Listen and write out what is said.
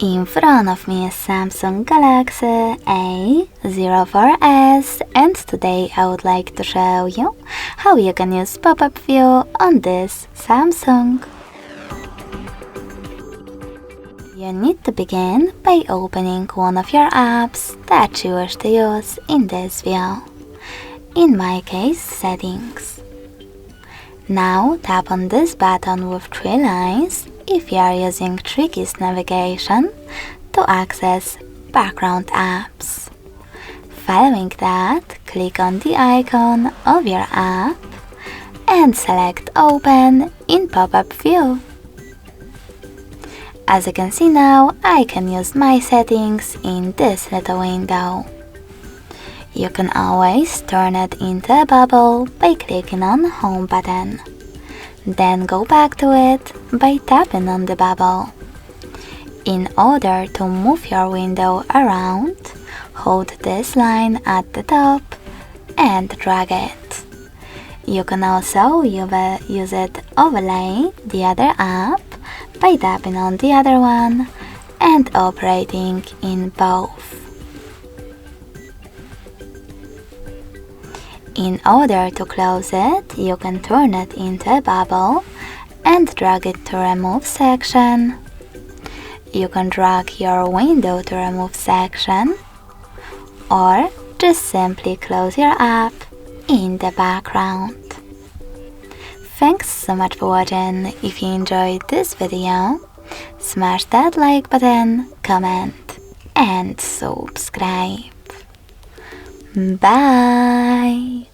In front of me is Samsung Galaxy A04s, and today I would like to show you how you can use pop-up view on this Samsung. You need to begin by opening one of your apps that you wish to use in this view. In my case, Settings. Now tap on this button with 3 lines if you are using Tricky's navigation to access background apps. Following that, click on the icon of your app and select Open in pop-up view. As you can see now, I can use my settings in this little window. You can always turn it into a bubble by clicking on Home button. Then go back to it by tapping on the bubble. In order to move your window around, hold this line at the top and drag it. You can also use it overlay the other app by tapping on the other one and operating in both. In order to close it, you can turn it into a bubble and drag it to Remove section. You can drag your window to Remove section, or just simply close your app in the background. Thanks so much for watching. If you enjoyed this video, smash that like button, comment and subscribe. Bye!